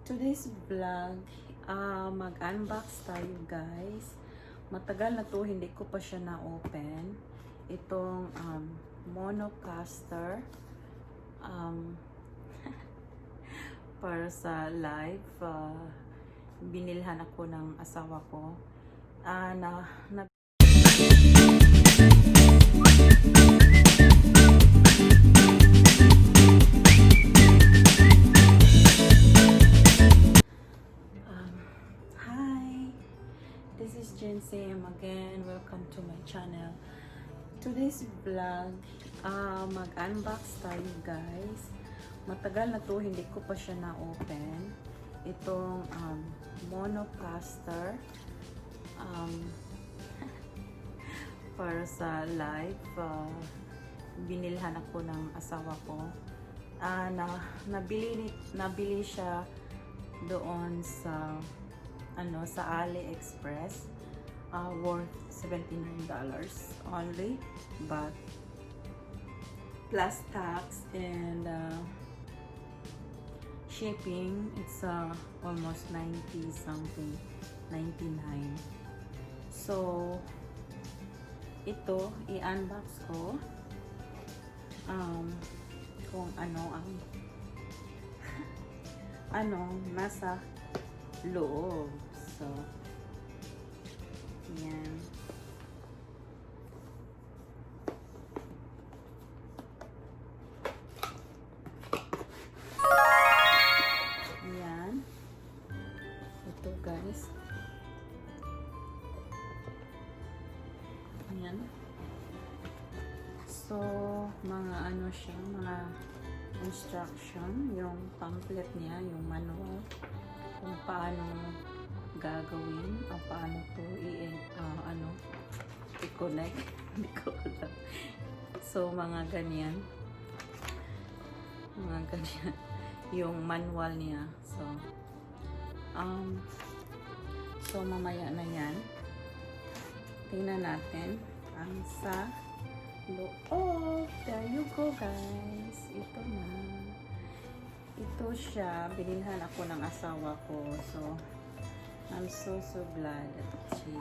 Today's vlog, mag-unbox tayo guys. Matagal na to, hindi ko pa siya na-open. Itong Maonocaster para sa live. Binilhan ako ng asawa ko. This is Sam again. Welcome to my channel. Today's vlog, mag-unbox tayo guys. Matagal na to, hindi ko pa siya na-open. Itong Maonocaster para sa live. Binilhan ako ng asawa ko. Nabili siya doon sa sa AliExpress, worth $79 only, but plus tax and shipping, it's almost 90 something, 99. So ito i-unbox ko kung ano ang nasa loob. So, yan. Yan. Ito guys. Yan. So, mga siya, mga instruction, yung pamphlet niya, yung manual kung paano gagawin o paano to i-connect. Hindi ko alam. So mga ganyan yung manual niya. So mamaya na yan, tingnan natin ang sa loob. There you go guys, ito na. Ito siya, binilhan ako ng asawa ko. So, I'm so glad that he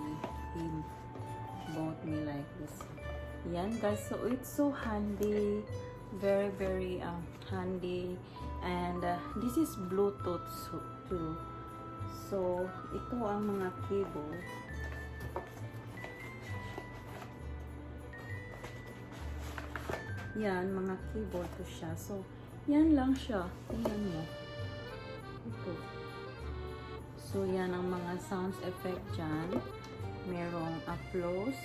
bought me like this. Yan guys, so it's so handy. Very handy. And this is Bluetooth too. So, ito ang mga cable. Yan, mga cable to siya. So, yan lang siya. Tingnan mo. Ito. So, yan ang mga sounds effect dyan. Merong applause,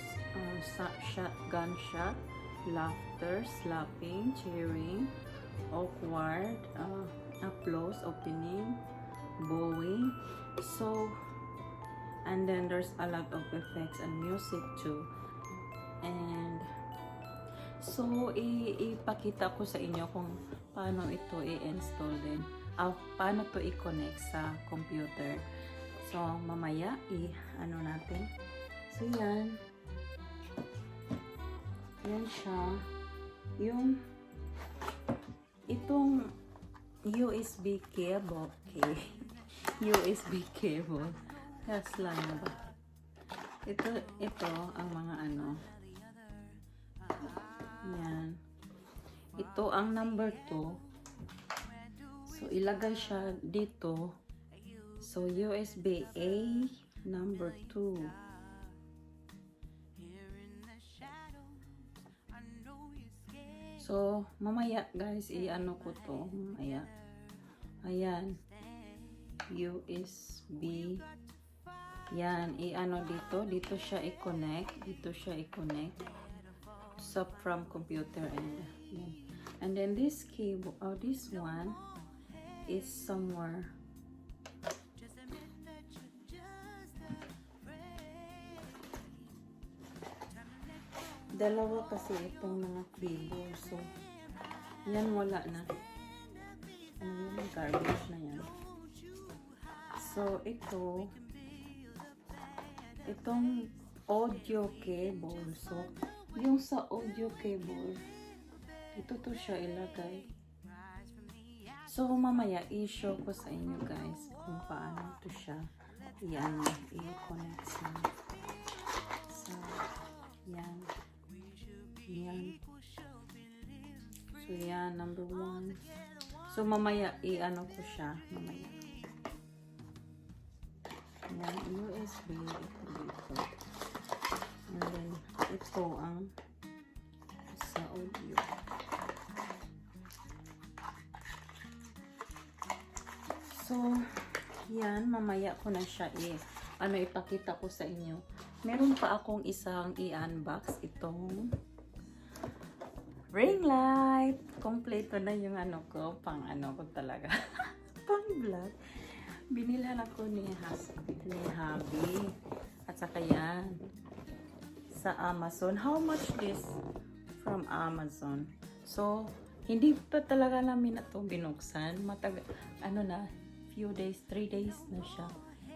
gunshot, laughter, slapping, cheering, awkward, applause, opening, bowing. So, and then there's a lot of effects and music too. And so, ipakita ko sa inyo kung paano ito i-install din. Paano to i-connect sa computer. So, mamaya, natin. So, yan. Yan siya. Itong USB cable. Okay. USB cable. Kasla na ba? Ito ang mga yan. Ito ang number 2. So, ilagay siya dito. So, USB A number 2. So, mamaya guys, ko to. Mamaya. Ayan. USB. Yan. Dito. Dito siya i-connect. So, from computer and then this cable, this one is somewhere. Dalawa kasi itong mga cable. So, yan wala na. Yung garbage na yan. So, itong audio cable. So, yung sa audio cable, ito to siya ilagay. So, mamaya i-show ko sa inyo guys kung paano to siya i-connect sa yan. So, yan, number 1. So, mamaya i-ano ko siya. Mamaya. Yan, USB. Ito dito. And then, ito ang sa audio. So, yan, mamaya ko na siya ipakita ko sa inyo. Meron pa akong isang i-unbox itong ring light. Kompleto na yung ano ko, pang ano ko talaga. Pang vlog. Binilan ako ni Habi. At saka yan, sa Amazon. How much this from Amazon? So, hindi pa talaga namin na ito binuksan. Few days, 3 days na siya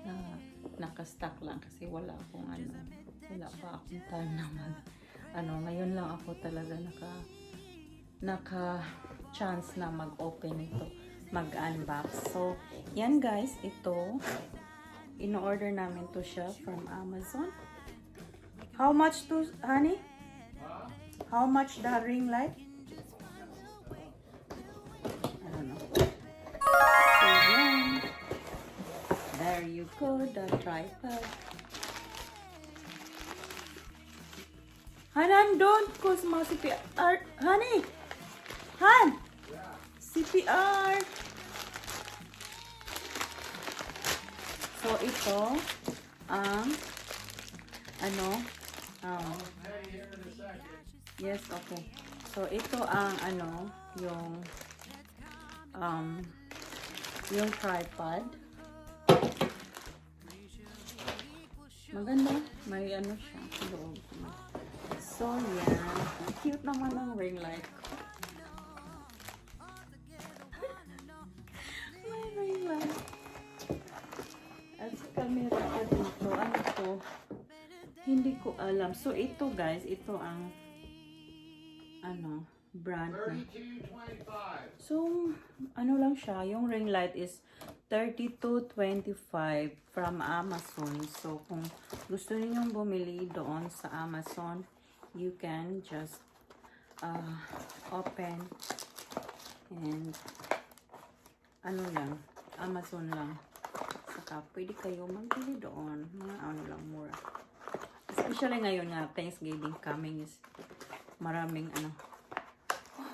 na nakastock lang kasi wala pa akong time na ngayon lang ako talaga naka chance na mag-open ito, mag-unbox. So, yan guys, ito in-order namin to siya from Amazon. How much to, honey? How much the ring light? There you go, the tripod. Hanan, don't cause mga CPR. Honey! Han! CPR! So, ito ang yes, okay. So, ito ang yung tripod. Maganda. May siya. Loob. So, yan. Cute naman ang ring light ko. May ring light. At sa camera ko dito. Ano to? Hindi ko alam. So, ito guys. Ito ang brand na. So, lang siya. Yung ring light is 32.25 from Amazon. So, kung gusto ninyong bumili doon sa Amazon, you can just open and Amazon lang. Saka, pwede kayo magbili doon. Mga lang, mura. Especially ngayon nga, Thanksgiving coming is maraming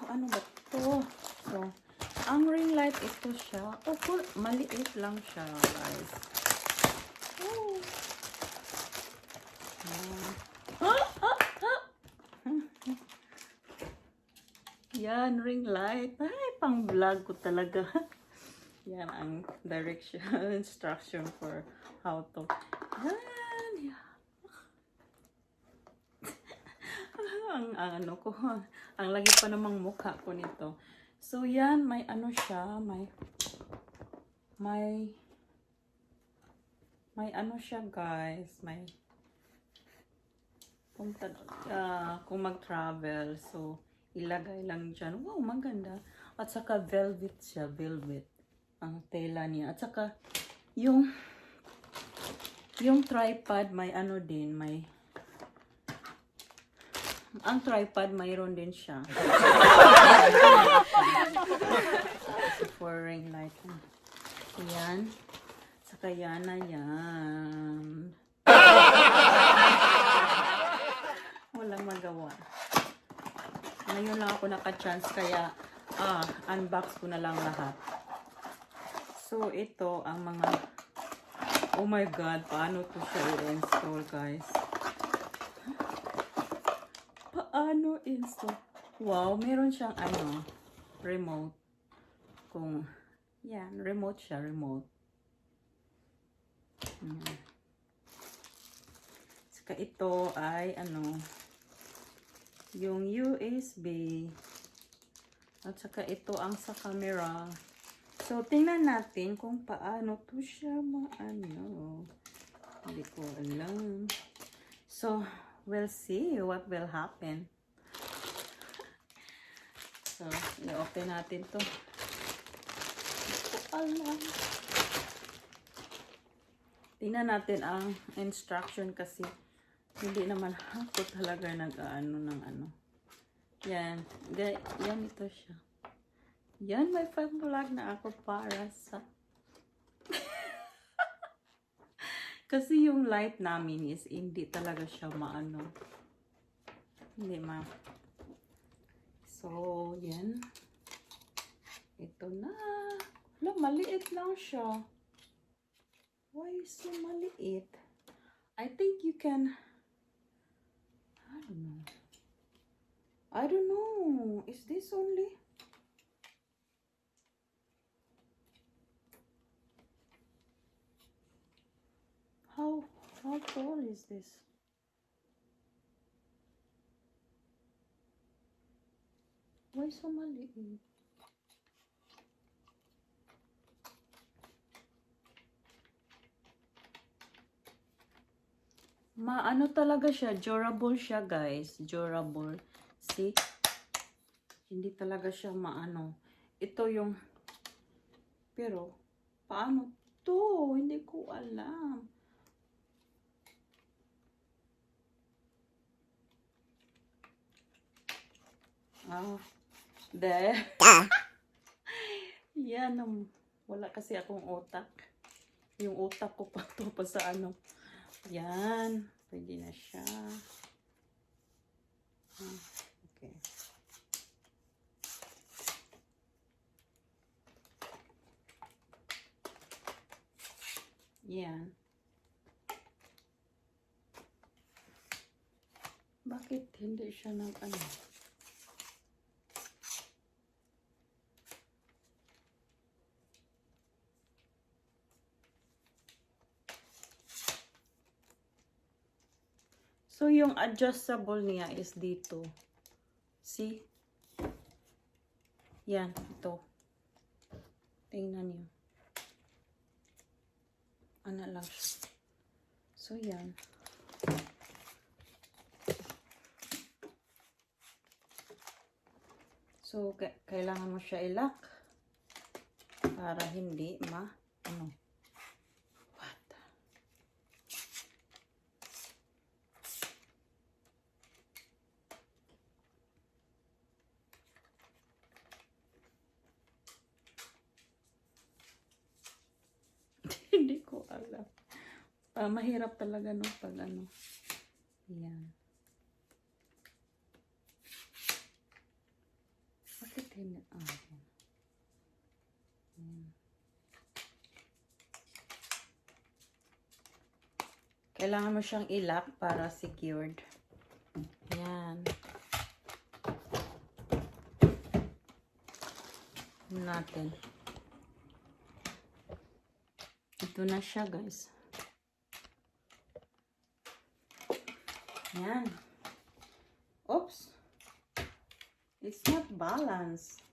ano ba to? So, ang ring light ito siya. Maliit lang siya, guys. Oh. Yan, ring light. Ay, pang vlog ko talaga. Yan ang direction, instruction for how to. Yan. Ang lagi pa namang mukha ko nito. So, yan, may siya, may siya, guys, kung mag-travel, so, ilagay lang dyan. Wow, maganda. At saka, velvet siya, velvet, ang tela niya. At saka, yung tripod, may din, ang tripod, mayroon din siya. For ring light. Yan. Saka yan na yan. Walang magawa. Ngayon lang ako naka-chance kaya unbox ko na lang lahat. So, ito ang mga oh my god, paano to siya i-install, guys? Paano install? Wow, meron siyang remote. Yan, remote siya, remote. Saka ito ay yung USB. At saka ito ang sa camera. So, tingnan natin kung paano to siya Hindi ko alam. So, we'll see what will happen. So, i-open natin to. alam. Tingnan natin ang instruction kasi hindi naman ako talaga nag-ano ng ano. Yan. Yan ito siya. Yan, may fan-plug na ako para sa... Kasi yung light namin is hindi talaga siya maano. Hindi ma. So, yan. Ito na. Wala, maliit lang siya. Why is so maliit? I think you can... I don't know. I don't know. Is this only... How tall is this? Why so maliit? Maano talaga siya, durable siya guys, durable. See? Hindi talaga siya maano. Ito yung, pero, paano to? Hindi ko alam. Ah, there. Yan, wala kasi akong utak. Yung utak ko pa to pa sa ano. Yan, pwede na siya. Okay. Yan. Bakit hindi siya nag ano? So, yung adjustable niya is dito. See? Yan, ito. Tingnan niyo. Ano lang siya. So, yan. So, kailangan mo siya i-lock para hindi ano. Hindi ko alam. Mahirap talaga no pag ano. Yan. Bakit hindi? Yan. Kailangan mo siyang i-lock para secured. Yan. Natin. Ito na siya, guys. Yan. Oops. It's not balanced.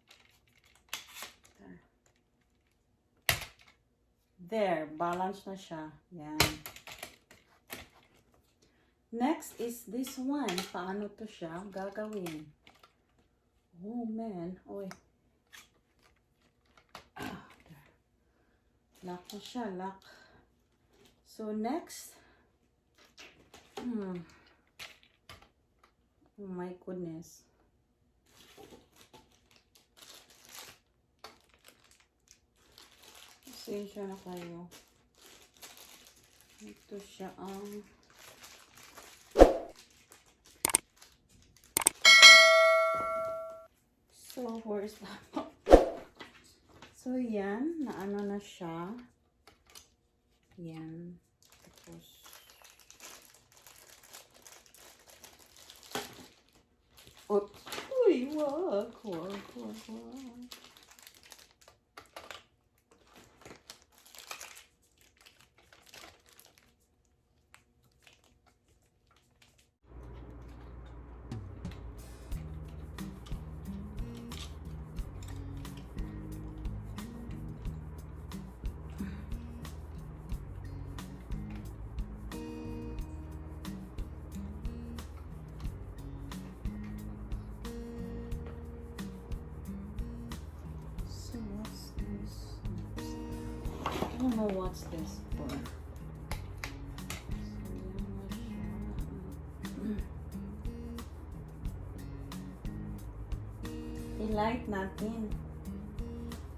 There. Balance na siya. Yan. Next is this one. Paano to siya gagawin? Oh, man. Oy. Lock na siya. Lock. So, next. Oh my goodness. Pasensya na kayo. Ito siya ang so, where's that? So, yan. Naano na siya. Yan. Tapos, oops. Uy, wag. don't know what's this for. I-light natin.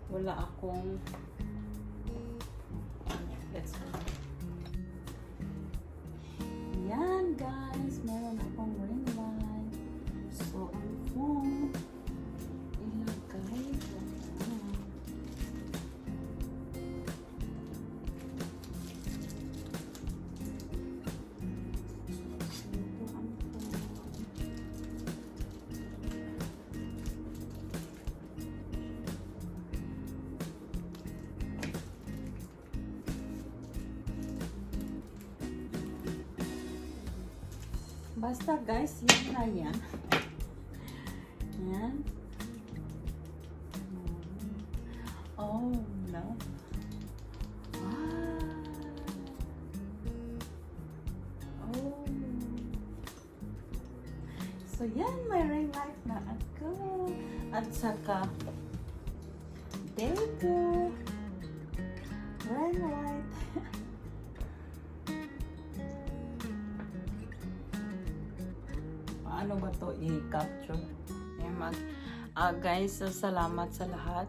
Wala akong let's go. Yan guys, meron akong ring light. So ang phone ilagay ko na. Basta guys, yan na yan. Yan. Oh no. Oh. So yan, may ring light na ako. At saka, dito. Ring light. Ano ba to i-capture? Guys, salamat sa lahat.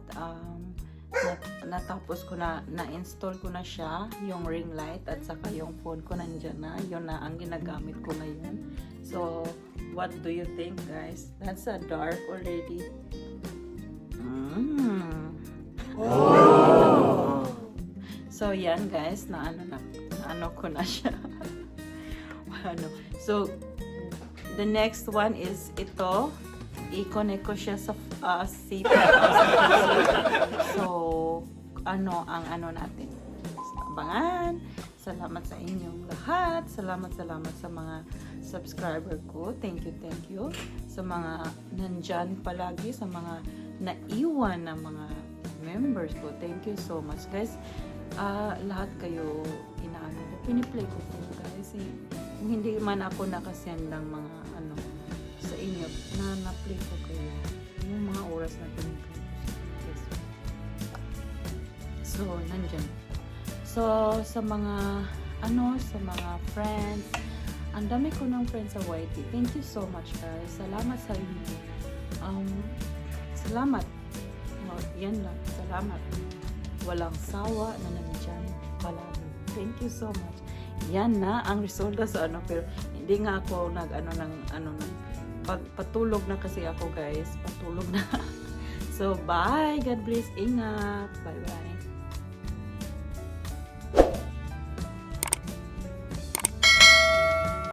Natapos ko na-install ko na siya, yung ring light at saka yung phone ko nandyan na. Yun na ang ginagamit ko ngayon. So, what do you think guys? That's a dark already. Oh. So, yan guys, ano ko na siya. So, the next one is ito. I-connect ko siya sa seat. So, ang ano natin. Abangan. Salamat sa inyong lahat. Salamat sa mga subscriber ko. Thank you. Sa mga nandyan palagi, sa mga naiwan na mga members ko. Thank you so much guys. Lahat kayo inaano. Piniplay ko po guys. Kung hindi man ako nakasend ng mga sa inyo, na-play ko kayo yung mga oras na pinipray ko. Yes. So, nandyan. So, sa mga sa mga friends, ang dami ko ng friends sa YT. Thank you so much guys. Salamat sa inyo. Salamat. Yan lang. Salamat. Walang sawa na nandyan palagi. Thank you so much. Yan na ang resulta sa pero hindi nga ako patulog na kasi ako guys. Patulog na. So, bye. God bless. Ingat. Bye-bye.